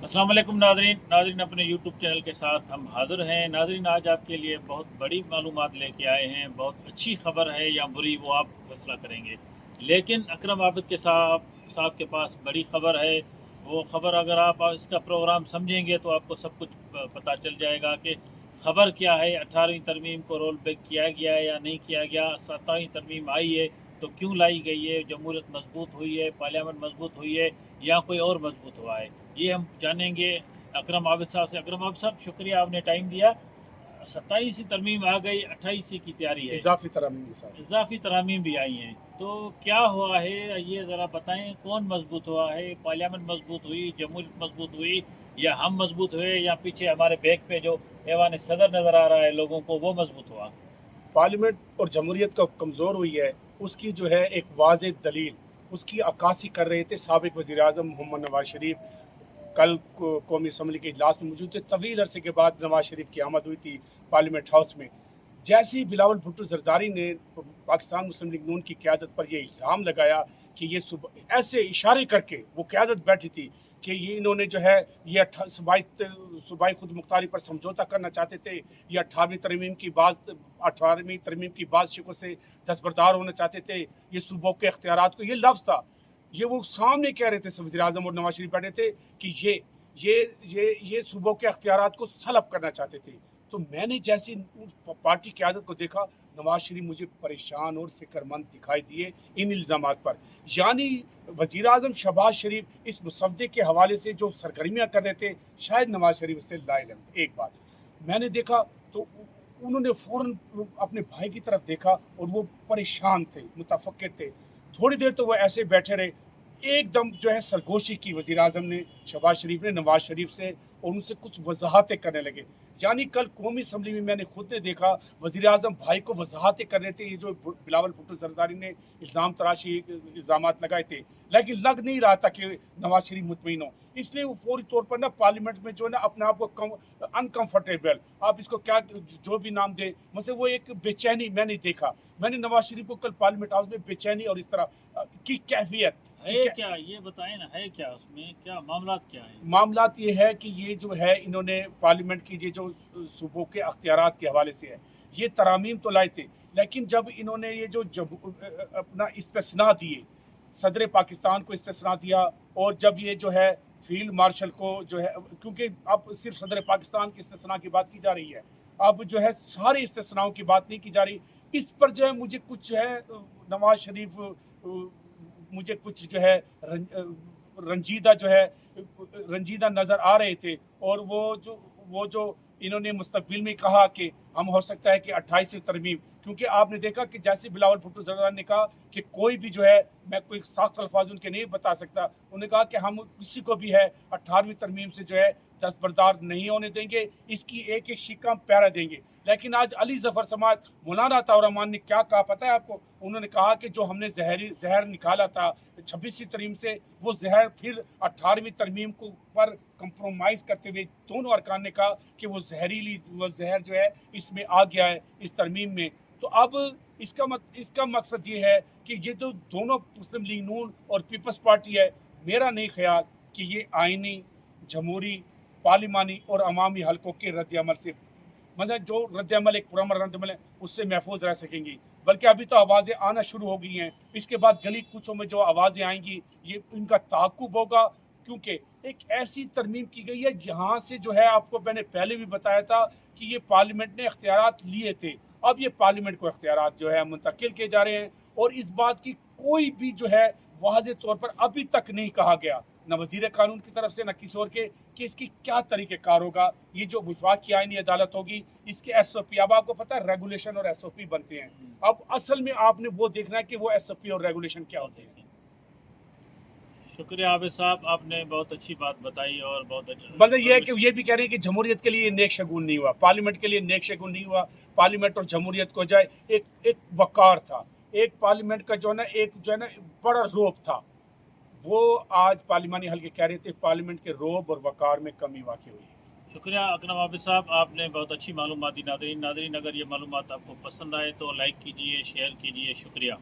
अस्सलाम वालेकुम नादरीन अपने यूट्यूब चैनल के साथ हम हाज़िर हैं। नादरीन, आज आपके लिए बहुत बड़ी मालूमात लेके आए हैं। बहुत अच्छी ख़बर है या बुरी, वो आप फैसला करेंगे। लेकिन अकरम आबिद के साहब के पास बड़ी ख़बर है। वो ख़बर अगर आप इसका प्रोग्राम समझेंगे तो आपको सब कुछ पता चल जाएगा कि ख़बर क्या है। 18वीं तरमीम को रोल बैक किया गया है या नहीं किया गया। 17वीं तरमीम आई है तो क्यों लाई गई है। जमहूरियत मजबूत हुई है, पार्लियामेंट मजबूत हुई है या कोई और मजबूत हुआ है, ये हम जानेंगे अकरम आबिद साहब से। अकरम आबिद साहब, शुक्रिया आपने टाइम दिया। 27वीं तरमीम आ गई, 28वीं की तैयारी है, इजाफी तरमीम के साथ इजाफी तरमीम भी आई हैं। तो क्या हुआ है ये ज़रा बताएं। कौन मजबूत हुआ है? पार्लियामेंट मजबूत हुई, जमहूरियत मजबूत हुई, या हम मजबूत हुए, या पीछे हमारे बैक पे जो ऐवान सदर नज़र आ रहा है लोगों को, वो मजबूत हुआ? पार्लियामेंट और जमहूरियत का कमज़ोर हुई है, उसकी जो है एक वाज़ेह दलील उसकी अक्कासी कर रहे थे साबिक़ वज़ीर आज़म मोहम्मद नवाज शरीफ। कल कौमी असम्बली के इजलास में मौजूद थे। तवील अरसे के बाद नवाज शरीफ की आमद हुई थी पार्लियामेंट हाउस में। जैसे ही बिलावल भुट्टो जरदारी ने पाकिस्तान मुस्लिम लीग नून की क़यादत पर यह इल्ज़ाम लगाया कि ये ऐसे इशारे करके वो क़यादत बैठी थी कि ये इन्होंने जो है ये सूबाई खुद मुख्तारी पर समझौता करना चाहते थे, ये 18वीं तरमीम की बाज़ शिकों से दस्तबरदार होना चाहते थे, ये सूबों के इख्तियारात को, ये लफ्ज़ था, ये वो सामने कह रहे थे वज़ीर आज़म और नवाज शरीफ बैठे थे कि ये सूबों के इख्तियारात को सलब करना चाहते थे। तो मैंने जैसे पार्टी क़यादत को देखा, नवाज शरीफ मुझे परेशान और फ़िक्रमंद दिखाई दिए इन इल्ज़ामात पर। यानी वज़ीर आज़म शहबाज शरीफ इस मुसवदे के हवाले से जो सरगर्मियाँ कर रहे थे, शायद नवाज शरीफ इससे लाइल हैं। एक बात मैंने देखा तो उन्होंने फ़ौरन अपने भाई की तरफ देखा और वो परेशान थे, मुतफ़क्किर थे। थोड़ी देर तो वो ऐसे बैठे रहे, एकदम जो है सरगोशी की वज़ीर आज़म ने, शहबाज शरीफ ने नवाज शरीफ से, और उनसे कुछ वजाहतें करने लगे। यानी कल कौमी असम्बली में मैंने खुद ने देखा वज़ीर आज़म भाई को वजाहतें कर रहे थे। ये जो बिलावल भुट्टो जरदारी ने इल्ज़ाम तराशी इल्ज़ामात लगाए थे, लेकिन लग नहीं रहा था कि नवाज शरीफ मुतमईन हो। इसलिए वो फौरी तौर पर ना पार्लियामेंट में जो है ना अपने आप को अनकम्फर्टेबल, आप इसको क्या जो भी नाम दें, मतलब वो एक बेचैनी मैंने देखा। मैंने नवाज शरीफ को कल पार्लियामेंट हाउस में बेचैनी और इस तरह की कैफियत है क्या, ये बताएं ना, है क्या उसमें, क्या मामलात क्या है? मामलात ये है कि ये जो है इन्होंने पार्लियामेंट की ये जो सूबों के अख्तियारात के हवाले से है, ये तरामीम तो लाए थे, लेकिन जब इन्होंने ये जो अपना इस्तिस्ना दिए, सदर पाकिस्तान को इस्तिस्ना दिया, और जब ये जो है फील्ड मार्शल को जो है, क्योंकि अब सिर्फ सदर पाकिस्तान के इस्तिस्ना की बात की जा रही है, अब जो है सारे इस्तिस्नाओं की बात नहीं की जा रही। इस पर जो है मुझे कुछ है नवाज शरीफ मुझे कुछ जो है रंजीदा जो है रंजीदा नज़र आ रहे थे। और वो जो इन्होंने मुस्तकबिल में कहा कि हम हो सकता है कि 28वीं तरमीम, क्योंकि आपने देखा कि जैसे बिलावल भुट्टो जरदारी ने कहा कि कोई भी जो है, मैं कोई सख्त अल्फाज उनके नहीं बता सकता, उन्होंने कहा कि हम किसी को भी है 18वीं तरमीम से जो है दस्तबरदार नहीं होने देंगे, इसकी एक एक शिक्का पैरा देंगे। लेकिन आज अली जफर समात मौलाना अताउर रहमान ने क्या कहा पता है आपको? उन्होंने कहा कि जो हमने जहर निकाला था 26वीं तरमीम से, वो जहर फिर 18वीं तरमीम को पर कंप्रोमाइज़ करते हुए दोनों अरकान ने कहा कि वो जहर जो है इसमें आ गया है इस तरमीम में। तो अब इसका मकसद ये है कि ये जो दोनों मुस्लिम लीग नून और पीपल्स पार्टी है, मेरा नहीं ख्याल कि ये आइनी, जमहूरी, पार्लिमानी और अवामी हलकों के रद्द-ए-अमल से, मतलब जो रद्द-ए-अमल एक पुरअमन रद्द-ए-अमल है, उससे महफूज रह सकेंगी। बल्कि अभी तो आवाज़ें आना शुरू हो गई हैं। इसके बाद गली कूचों में जो आवाज़ें आएंगी, ये इनका ताक़ुब होगा, क्योंकि एक ऐसी तरमीम की गई है जहाँ से जो है, आपको मैंने पहले भी बताया था कि ये पार्लियामेंट ने इख्तियारात लिए थे, अब ये पार्लियामेंट को इख्तियारात जो है मुंतकिल किए जा रहे हैं। और इस बात की कोई भी जो है वाज़ेह तौर पर अभी तक नहीं कहा गया, न वज़ीर कानून की तरफ से न किसी और के, कि इसकी क्या तरीक़ेकार होगा। ये जो वफाकी आईनी अदालत होगी, इसके SOP, अब आपको पता है रेगुलेशन और SOP बनते हैं। अब असल में आपने वो देखना है कि वो SOP और रेगुलेशन क्या होते हैं। शुक्रिया आबिद साहब, आपने बहुत अच्छी बात बताई। और बहुत मतलब ये है कि ये भी कह रहे हैं कि जमहूरियत के लिए नेक शगुन नहीं हुआ, पार्लियामेंट के लिए नेक शगुन नहीं हुआ। पार्लियामेंट और जमहूरियत को जाए एक वकार था, एक पार्लियामेंट का जो है ना, एक जो है ना बड़ा रोब था, वो आज पार्लिमानी हल्के कह रहे थे पार्लियामेंट के रोब और वकार में कमी वाक़ई हुई है। शुक्रिया अकरम आबिद साहब, आपने बहुत अच्छी मालूमात दी। नादरीन, अगर ये मालूमात आपको पसंद आए तो लाइक कीजिए, शेयर कीजिए। शुक्रिया।